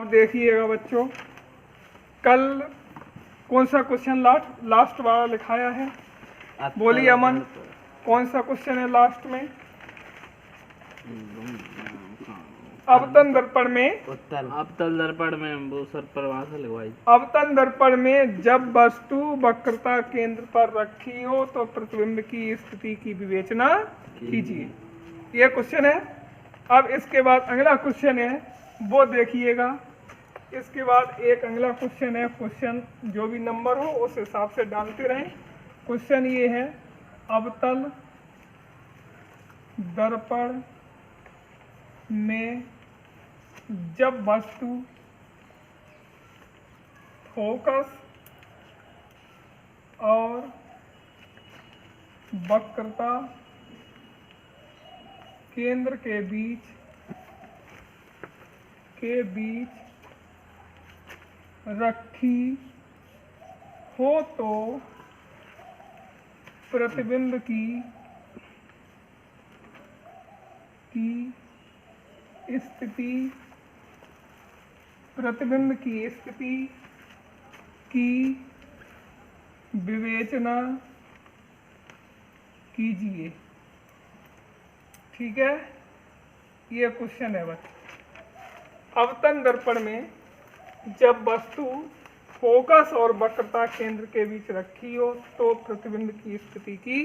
अब देखिएगा बच्चों, कल कौन सा क्वेश्चन लास्ट वाला लिखाया है? बोलिए अमन, कौन सा क्वेश्चन है लास्ट में? अवतल दर्पण में अवतल दर्पण में वो सर परिभाषा लिखवाई। अवतल दर्पण में जब वस्तु वक्रता केंद्र पर रखी हो तो प्रतिबिंब की स्थिति की विवेचना कीजिए। ये क्वेश्चन है। अब इसके बाद अगला क्वेश्चन है, वो देखिएगा। इसके बाद एक अगला क्वेश्चन है, क्वेश्चन जो भी नंबर हो उस हिसाब से डालते रहें। क्वेश्चन ये है, अवतल दर्पण में जब वस्तु फोकस और वक्रता केंद्र के बीच रखी हो तो प्रतिबिंब की स्थिति की विवेचना कीजिए। ठीक है, ये क्वेश्चन है बच्चों। अवतल दर्पण में जब वस्तु फोकस और वक्रता केंद्र के बीच रखी हो तो प्रतिबिंब की स्थिति की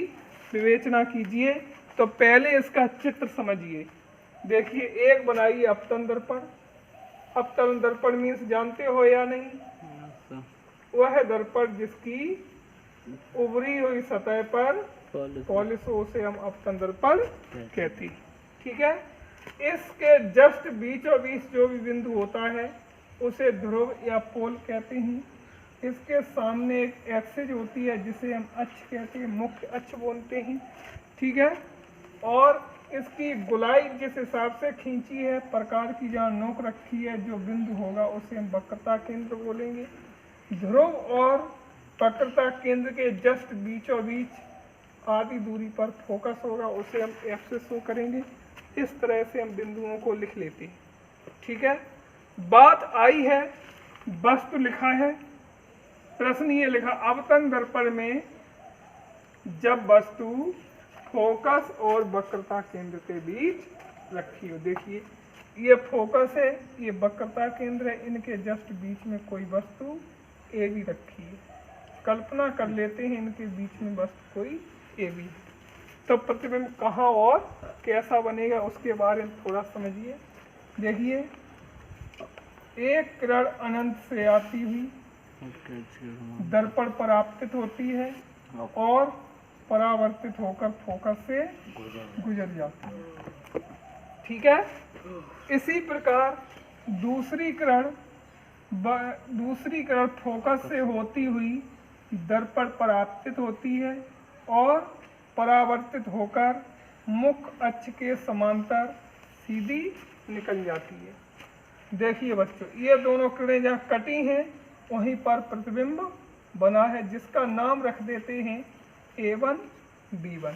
विवेचना कीजिए। तो पहले इसका चित्र समझिए। देखिए, एक बनाइए अवतल दर्पण। अवतल दर्पण मीन्स जानते हो या नहीं? वह दर्पण जिसकी उभरी हुई सतह पर पॉलिश हो उसे हम अवतल दर्पण कहते हैं। ठीक है, इसके जस्ट बीचों बीच जो भी बिंदु होता है उसे ध्रुव या पोल कहते हैं। इसके सामने एक एक्सिस होती है जिसे हम अक्ष कहते हैं, मुख्य अक्ष बोलते हैं। ठीक है, और इसकी गोलाई जिस हिसाब से खींची है, प्रकार की जहाँ नोक रखी है, जो बिंदु होगा उसे हम वक्रता केंद्र बोलेंगे। ध्रुव और वक्रता केंद्र के जस्ट बीचों बीच आधी दूरी पर फोकस होगा, उसे हम एफ से शो करेंगे। इस तरह से हम बिंदुओं को लिख लेते हैं। ठीक है, बात आई है, वस्तु लिखा है, प्रश्न ये लिखा, अवतल दर्पण में जब वस्तु फोकस और वक्रता केंद्र के बीच रखी हो। देखिए, ये फोकस है, ये वक्रता केंद्र है, इनके जस्ट बीच में कोई वस्तु ए भी रखी है। कल्पना कर लेते हैं इनके बीच में वस्तु कोई ए भी है, तो प्रतिबिंब कहाँ और कैसा बनेगा उसके बारे में थोड़ा समझिए। देखिए, एक किरण अनंत से आती हुई दर्पण पर आपतित होती है और परावर्तित होकर फोकस से गुजर जाती है। ठीक है, इसी प्रकार दूसरी किरण फोकस से होती हुई दर्पण पर आपतित होती है और परावर्तित होकर मुख्य अक्ष के समांतर सीधी निकल जाती है। देखिए बच्चों, ये दोनों किरणें जहाँ कटी हैं वहीं पर प्रतिबिंब बना है, जिसका नाम रख देते हैं A1 B1।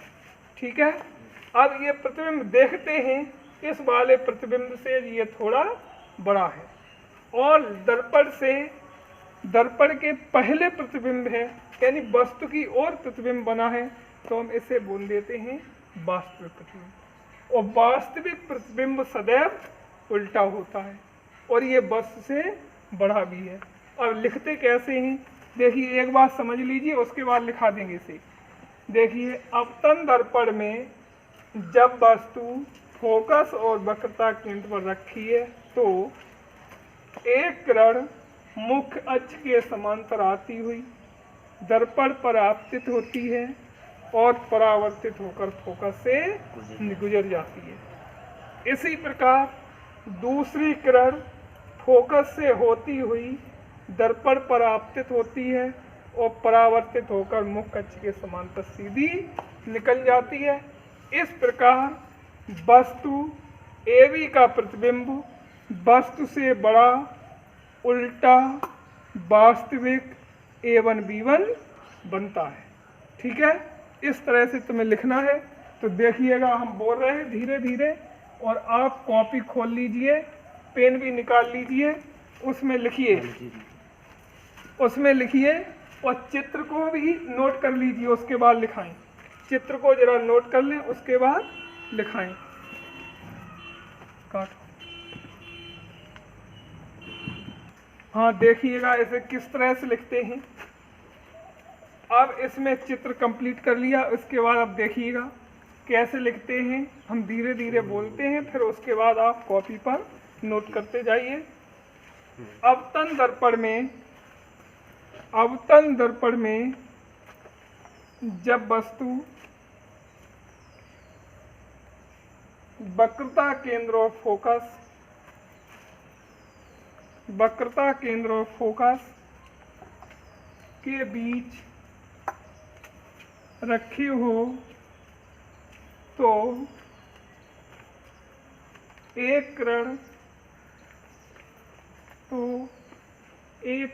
ठीक है, अब ये प्रतिबिंब देखते हैं, इस वाले प्रतिबिंब से ये थोड़ा बड़ा है और दर्पण के पहले प्रतिबिंब है, यानी वस्तु की ओर प्रतिबिंब बना है, तो हम इसे बोल देते हैं वास्तविक प्रतिबिंब। और वास्तविक प्रतिबिंब सदैव उल्टा होता है और ये वस्तु से बड़ा भी है। अब लिखते कैसे हैं? देखिए, एक बात समझ लीजिए, उसके बाद लिखा देंगे इसे। देखिए, अवतल दर्पण में जब वस्तु फोकस और वक्रता केंद्र पर रखी है तो एक किरण मुख्य अक्ष के समांतर आती हुई दर्पण पर आपतित होती है और परावर्तित होकर फोकस से गुजर जाती है। इसी प्रकार दूसरी किरण फोकस से होती हुई दर्पण पर आपतित होती है और परावर्तित होकर मुख्य अक्ष के समांतर सीधी निकल जाती है। इस प्रकार वस्तु AB का प्रतिबिंब वस्तु से बड़ा उल्टा वास्तविक A1 B1 बनता है। ठीक है, इस तरह से तुम्हें लिखना है। तो देखिएगा, हम बोल रहे हैं धीरे धीरे, और आप कॉपी खोल लीजिए, पेन भी निकाल लीजिए उसमें लिखिए, उसमें लिखिए और चित्र को भी नोट कर लीजिए, उसके बाद लिखाएं। चित्र को जरा नोट कर लें, उसके बाद लिखाएं। काटो। हाँ देखिएगा इसे किस तरह से लिखते हैं। अब इसमें चित्र कंप्लीट कर लिया, उसके बाद अब देखिएगा कैसे लिखते हैं। हम धीरे धीरे बोलते हैं, फिर उसके बाद आप कॉपी पर नोट करते जाइए। अवतन दर्पण में, अवतन दर्पण में जब वस्तु वक्रता केंद्र और फोकस, वक्रता केंद्र और फोकस के बीच रखी हो तो एक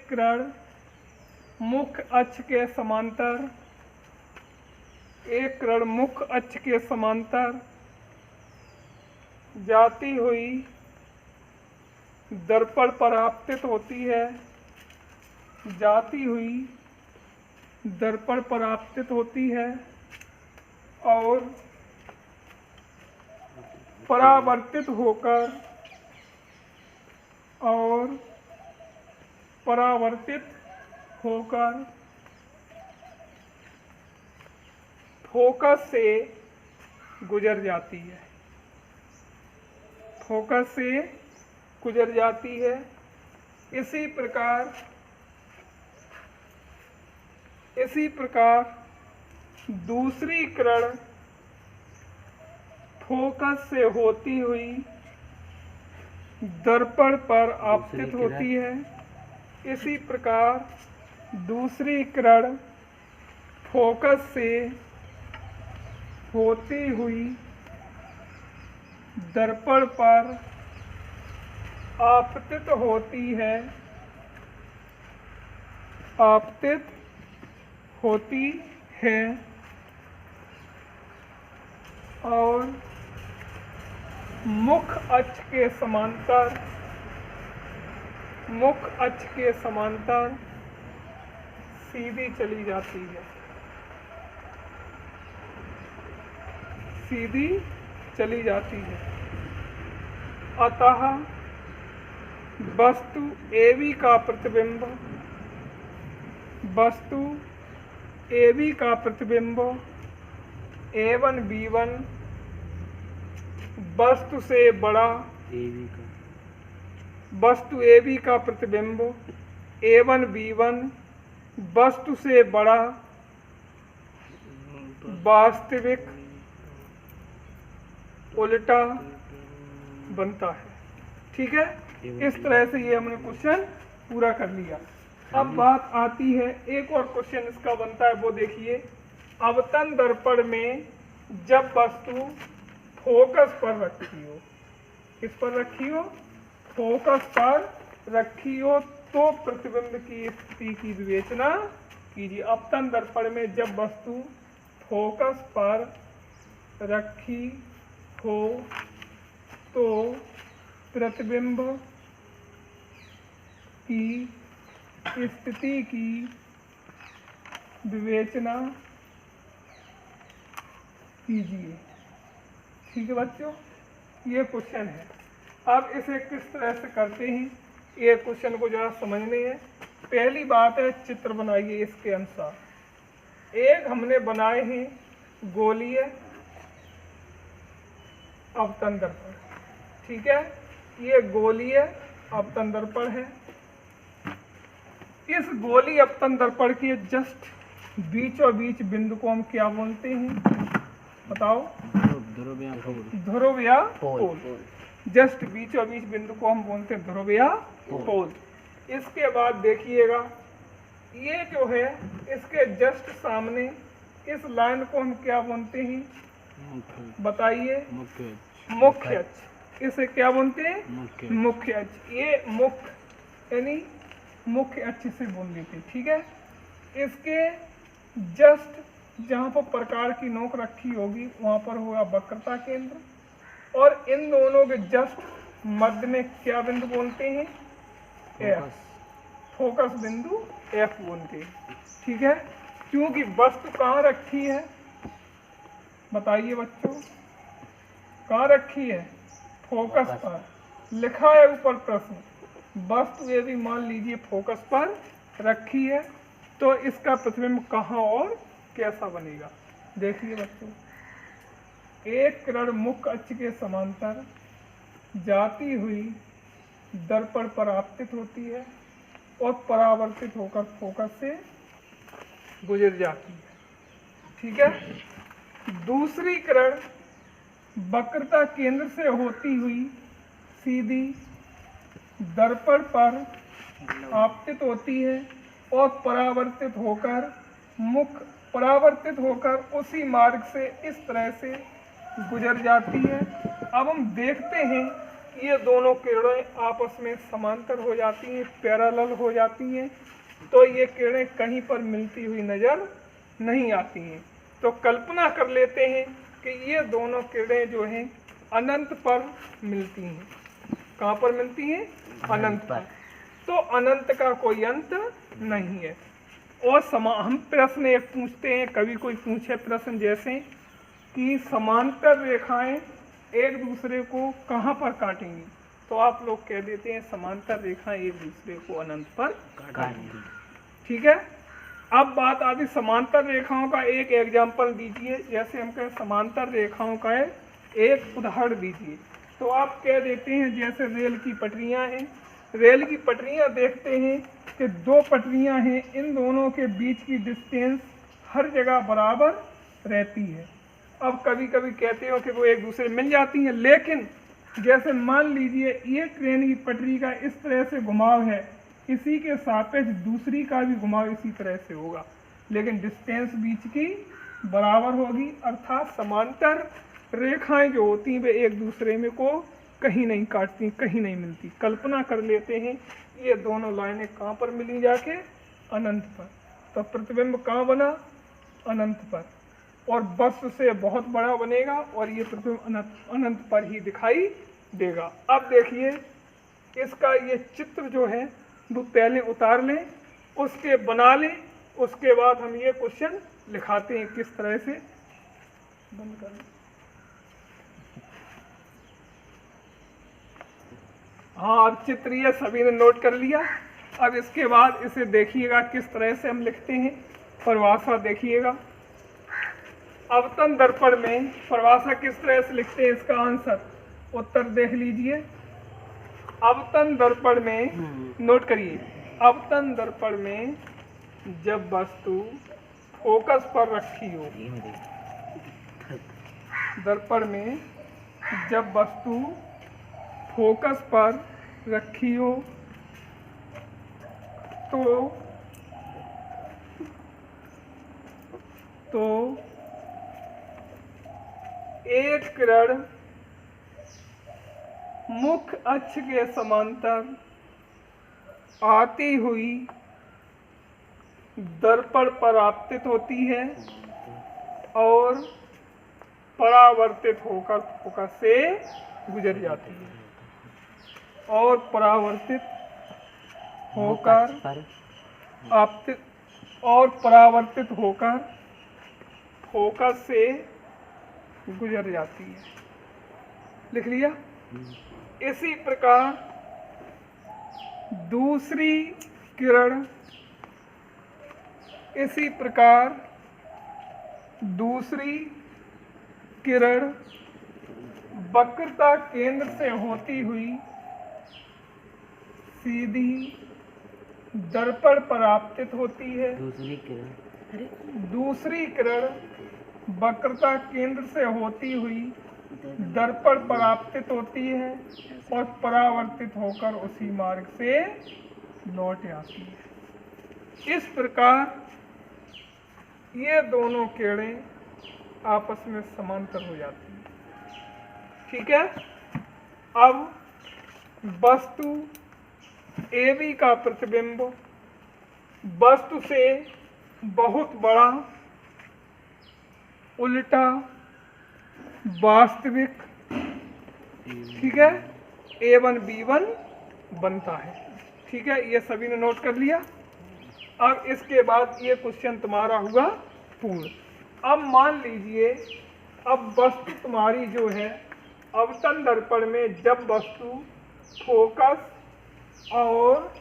किरण, मुख्य अक्ष के समांतर, एक किरण मुख्य अक्ष के समांतर जाती हुई दर्पण पर आपतित होती है, जाती हुई दर्पण पर आपतित होती है और परावर्तित होकर, और परावर्तित होकर फोकस से गुजर जाती है, फोकस से गुजर जाती है। इसी प्रकार दूसरी किरण फोकस से होती हुई दर्पण पर आपतित होती है। इसी प्रकार दूसरी किरण फोकस से होती हुई दर्पण पर आपतित होती है, आपतित होती है और मुख्य अक्ष के समांतर, मुख्य अक्ष के समांतर सीधी चली जाती है, सीधी चली जाती है। अतः वस्तु AB का प्रतिबिंब, वस्तु AB का प्रतिबिंब A1 B1 वस्तु से बड़ा, वस्तु AB का प्रतिबिंब A1 B1 वस्तु से बड़ा वास्तविक उल्टा बनता है। ठीक है, इस तरह से ये हमने क्वेश्चन पूरा कर लिया। अब बात आती है, एक और क्वेश्चन इसका बनता है, वो देखिए। अवतन दर्पण में जब वस्तु फोकस पर रखी हो, किस पर रखी हो? फोकस पर रखी हो तो प्रतिबिंब की स्थिति की विवेचना कीजिए। अवतन दर्पण में जब वस्तु फोकस पर रखी हो तो प्रतिबिंब की स्थिति की विवेचना कीजिए। ठीक है बच्चों, ये क्वेश्चन है। अब इसे किस तरह से करते हैं, ये क्वेश्चन को जरा समझने हैं। पहली बात है, चित्र बनाइए इसके अनुसार। एक हमने बनाए हैं गोलीय अवतन दर्पण। ठीक है, ये गोलीय अवतन दर्पण है। इस गोलीय अवतन दर्पण के जस्ट बीचों बीच बिंदु को हम क्या बोलते हैं? बताओ। ध्रुव या पोल। जस्ट बीचों बीच बिंदु को हम बोलते हैं ध्रुव या पोल। इसके बाद देखिएगा, ये जो है इसके जस्ट सामने इस लाइन को हम क्या बोलते हैं? बताइए। मुख्य अक्ष। इसे क्या बोलते हैं? मुख्य अक्ष। ये मुख्य यानी मुख्य अक्ष से बोल लेते हैं। ठीक है, इसके जस्ट जहाँ पर प्रकार की नोक रखी होगी वहाँ पर होगा वक्रता केंद्र, और इन दोनों के जस्ट मध्य में क्या बिंदु बोलते हैं? एफ, फोकस बिंदु एफ बोलते हैं। ठीक है, क्योंकि वस्तु कहाँ रखी है, बताइए बच्चों, कहाँ रखी है, फोकस पर। लिखा है ऊपर प्रश्न, वस्तु यदि मान लीजिए फोकस पर रखी है तो इसका प्रतिबिंब कहाँ और कैसा बनेगा। देखिए बच्चों, एक किरण मुख्य अक्ष के समांतर जाती हुई दर्पण पर आपतित होती है और परावर्तित होकर फोकस से गुजर जाती है। ठीक है, दूसरी किरण वक्रता केंद्र से होती हुई सीधी दर्पण पर आपतित होती है और परावर्तित होकर उसी मार्ग से इस तरह से गुजर जाती है। अब हम देखते हैं कि ये दोनों किरणें आपस में समांतर हो जाती हैं, पैरेलल हो जाती हैं, तो ये किरणें कहीं पर मिलती हुई नजर नहीं आती हैं। तो कल्पना कर लेते हैं कि ये दोनों किरणें जो हैं अनंत पर मिलती हैं। कहाँ पर मिलती हैं, अनंत पर। तो अनंत का कोई अंत नहीं है। और हम प्रश्न एक पूछते हैं, कभी कोई पूछे प्रश्न जैसे कि समांतर रेखाएं एक दूसरे को कहाँ पर काटेंगी, तो आप लोग कह देते हैं समांतर रेखाएं एक दूसरे को अनंत पर काटेंगी। ठीक है, अब बात आती समांतर रेखाओं का एक एग्जाम्पल दीजिए। जैसे हम कहें समांतर रेखाओं का एक उदाहरण दीजिए, तो आप कह देते हैं जैसे रेल की पटरियां हैं, रेल की पटरियां देखते हैं कि दो पटरियां हैं, इन दोनों के बीच की डिस्टेंस हर जगह बराबर रहती है। अब कभी कभी कहते हो कि वो एक दूसरे मिल जाती हैं, लेकिन जैसे मान लीजिए ये ट्रेन की पटरी का इस तरह से घुमाव है, इसी के सापेक्ष दूसरी का भी घुमाव इसी तरह से होगा, लेकिन डिस्टेंस बीच की बराबर होगी। अर्थात समांतर रेखाएं जो होती हैं वे एक दूसरे में को कहीं नहीं काटती, कहीं नहीं मिलती। कल्पना कर लेते हैं ये दोनों लाइनें कहाँ पर मिली, जाके अनंत पर। तो प्रतिबिंब कहाँ बना, अनंत पर, और वस्तु से बहुत बड़ा बनेगा और ये प्रतिबिंब अनंत पर ही दिखाई देगा। अब देखिए इसका ये चित्र जो है वो पहले उतार लें, उसके बना लें, उसके बाद हम ये क्वेश्चन लिखाते हैं किस तरह से। बंद कर लें। हाँ, अब चित्र ये सभी ने नोट कर लिया। अब इसके बाद इसे देखिएगा किस तरह से हम लिखते हैं, परिभाषा देखिएगा। अवतन दर्पण में परिभाषा किस तरह से लिखते हैं, इसका आंसर उत्तर देख लीजिए। अवतन दर्पण में नोट करिए, अवतन दर्पण में जब वस्तु फोकस पर रखी हो, दर्पण में जब वस्तु फोकस पर रखी हो तो एक किरण मुख्य अक्ष के समांतर आती हुई दर्पण पर आपतित होती है और परावर्तित होकर फोकस से गुजर जाती है, और परावर्तित होकर आपतित और परावर्तित होकर फोकस से गुजर जाती है। लिख लिया। इसी प्रकार दूसरी किरण, इसी प्रकार दूसरी किरण वक्रता केंद्र से होती हुई सीधी दर्पण पर आपतित होती है। दूसरी किरण वक्रता केंद्र से होती हुई दर्पण पर आपतित होती है और परावर्तित होकर उसी मार्ग से लौट आती है। इस प्रकार ये दोनों किरणें आपस में समांतर हो जाती हैं। ठीक है, अब वस्तु AB का प्रतिबिंब वस्तु से बहुत बड़ा उल्टा वास्तविक, ठीक है, A1 B1 बनता है। ठीक है, ये सभी ने नोट कर लिया। अब इसके बाद ये क्वेश्चन तुम्हारा हुआ पूर्ण। अब मान लीजिए, अब वस्तु तुम्हारी जो है अवतल दर्पण में जब वस्तु फोकस, और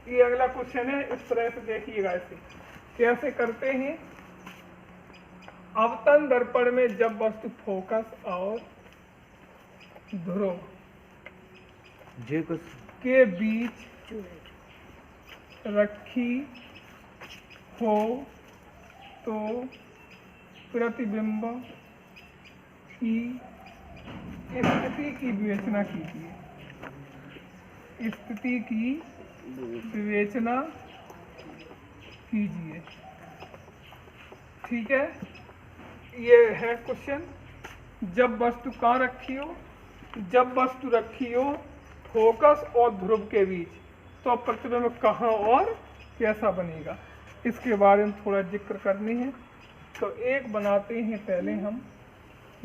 ये अगला क्वेश्चन है, इस तरह से देखिएगा। इसे कैसे करते हैं? अवतल दर्पण में जब वस्तु फोकस और ध्रुव के बीच रखी हो तो प्रतिबिंब की स्थिति की विवेचना कीजिए। स्थिति की विवेचना कीजिए। ठीक है, ये है क्वेश्चन। जब वस्तु कहाँ रखी हो? जब वस्तु रखी हो फोकस और ध्रुव के बीच, तो प्रतिबिंब कहाँ और कैसा बनेगा, इसके बारे में थोड़ा जिक्र करनी है। तो एक बनाते हैं पहले हम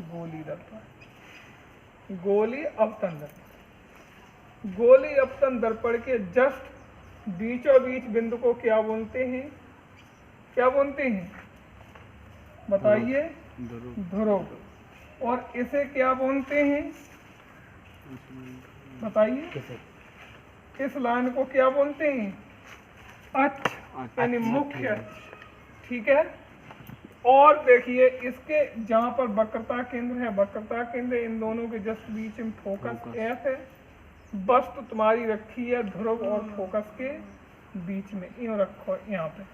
गोली दर्पण, गोली अवतल दर्पण। गोली अवतल दर्पण के जस्ट बीचों बीच बिंदु को क्या बोलते हैं? क्या बोलते हैं बताइए? ध्रुव। और इसे क्या बोलते हैं बताइए? इस लाइन को क्या बोलते हैं? अक्ष, यानी मुख्य अक्ष। ठीक है। और देखिए, इसके जहाँ पर वक्रता केंद्र है, वक्रता केंद्र इन दोनों के जस्ट बीच में फोकस एफ है। वस्तु तुम्हारी रखी है ध्रुव और फोकस के बीच में, यूँ रखो यहाँ पे।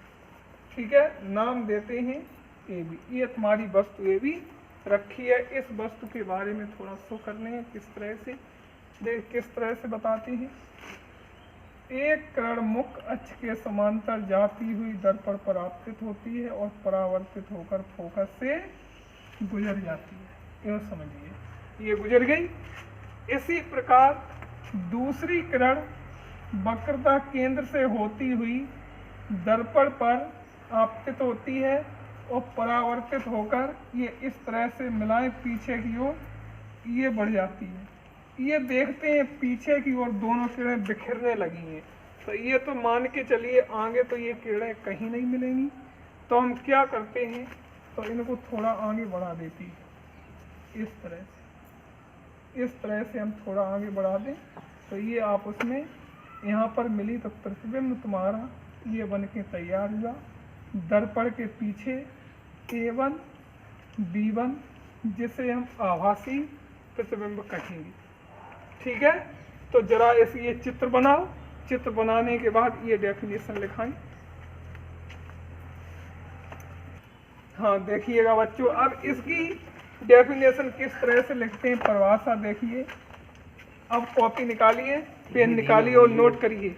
ठीक है, नाम देते हैं ए बी। ये तुम्हारी वस्तु ए बी रखी है। इस वस्तु के बारे में थोड़ा सो करने हैं, किस तरह से देख, किस तरह से बताते हैं। एक किरण मुख्य अक्ष के समांतर जाती हुई दर्पण पर आपतित होती है और परावर्तित होकर फोकस से गुजर जाती है। यह समझिए, ये गुजर गई। इसी प्रकार दूसरी किरण वक्रता केंद्र से होती हुई दर्पण पर आपतित होती है और परावर्तित होकर ये इस तरह से मिलाएं पीछे की ओर, ये बढ़ जाती है। ये देखते हैं पीछे की ओर दोनों किरणें बिखरने लगी हैं। तो ये तो मान के चलिए आगे तो ये किरणें कहीं नहीं मिलेंगी। तो हम क्या करते हैं, तो इनको थोड़ा आगे बढ़ा देती है इस तरह से। इस तरह से हम थोड़ा आगे बढ़ा दें तो ये आपस में यहाँ पर मिली, तो प्रतिबिंब तुम्हारा ये बन के तैयार हुआ। दर्पण के पीछे A1 B1, जिसे हम आभासी प्रतिबिंब कहेंगे। ठीक है, तो जरा ऐसे ये चित्र बनाओ। चित्र बनाने के बाद ये डेफिनेशन लिखाएं। हाँ देखिएगा बच्चों, अब इसकी डेफिनेशन किस तरह से लिखते हैं, परिभाषा देखिए। अब कॉपी निकालिए, पेन निकालिए और नोट करिए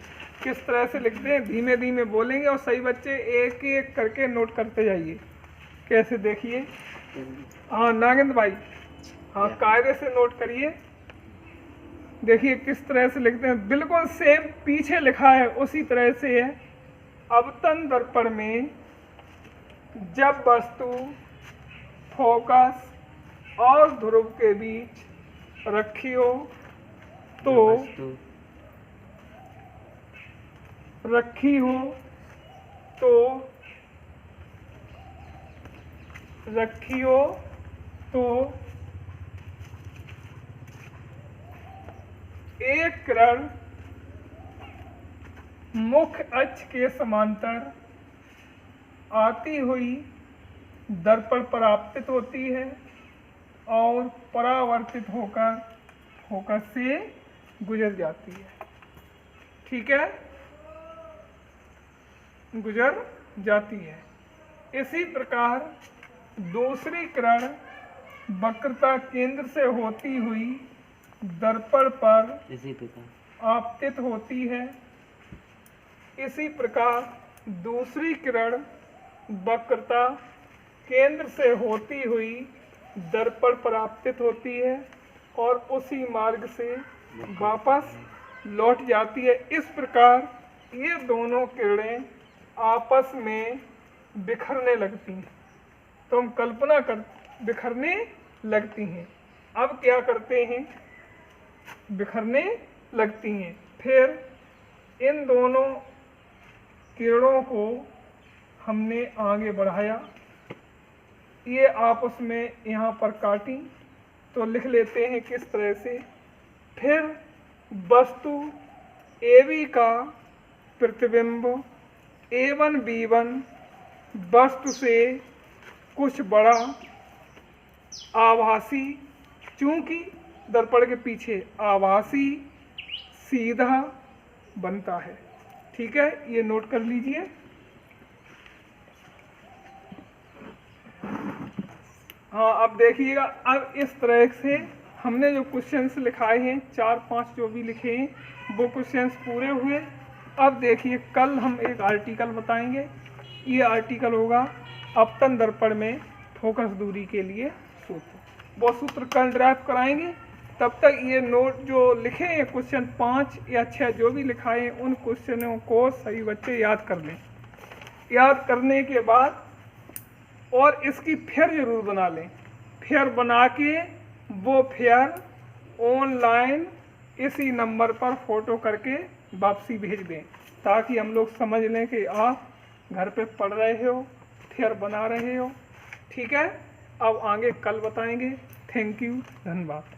किस तरह से लिखते हैं। धीमे धीमे बोलेंगे और सही बच्चे एक एक करके नोट करते जाइए। कैसे देखिए, हाँ नागेंद्र भाई, हाँ कायदे से नोट करिए। देखिए किस तरह से लिखते हैं, बिल्कुल सेम पीछे लिखा है उसी तरह से है। अवतल दर्पण में जब वस्तु फोकस और ध्रुव के बीच रखी हो तो एक किरण मुख्य अक्ष के समांतर आती हुई दर्पण पर आपतित होती है और परावर्तित होकर फोकस से गुजर जाती है। ठीक है, गुजर जाती है। इसी प्रकार दूसरी किरण वक्रता केंद्र से होती हुई दर्पण पर आपतित होती है। इसी प्रकार दूसरी किरण वक्रता केंद्र से होती हुई दर्पण पर आपतित होती है और उसी मार्ग से वापस लौट जाती है। इस प्रकार ये दोनों किरणें आपस में बिखरने लगती हैं। तो हम कल्पना कर, बिखरने लगती हैं। अब क्या करते हैं, बिखरने लगती हैं। फिर इन दोनों किरणों को हमने आगे बढ़ाया, ये आपस में यहाँ पर काटी, तो लिख लेते हैं किस तरह से। फिर वस्तु AB का प्रतिबिंब A1 B1 वस्तु से कुछ बड़ा आभासी, चूंकि दर्पण के पीछे आभासी सीधा बनता है। ठीक है, ये नोट कर लीजिए। हाँ, अब देखिएगा, अब इस तरह से हमने जो क्वेश्चंस लिखाए हैं 4-5 जो भी लिखे हैं वो क्वेश्चंस पूरे हुए। अब देखिए, कल हम एक आर्टिकल बताएंगे। ये आर्टिकल होगा अपतन दर्पण में फोकस दूरी के लिए सूत्र। वो सूत्र कल ड्राइव कराएंगे। तब तक ये नोट जो लिखे हैं क्वेश्चन 5 या 6 जो भी लिखाए हैं उन क्वेश्चनों को सही बच्चे याद कर लें। याद करने के बाद और इसकी फेयर जरूर बना लें। फेयर बना के वो फेयर ऑनलाइन इसी नंबर पर फोटो करके वापसी भेज दें, ताकि हम लोग समझ लें कि आप घर पे पढ़ रहे हो, फेयर बना रहे हो। ठीक है, अब आगे कल बताएंगे। थैंक यू, धन्यवाद।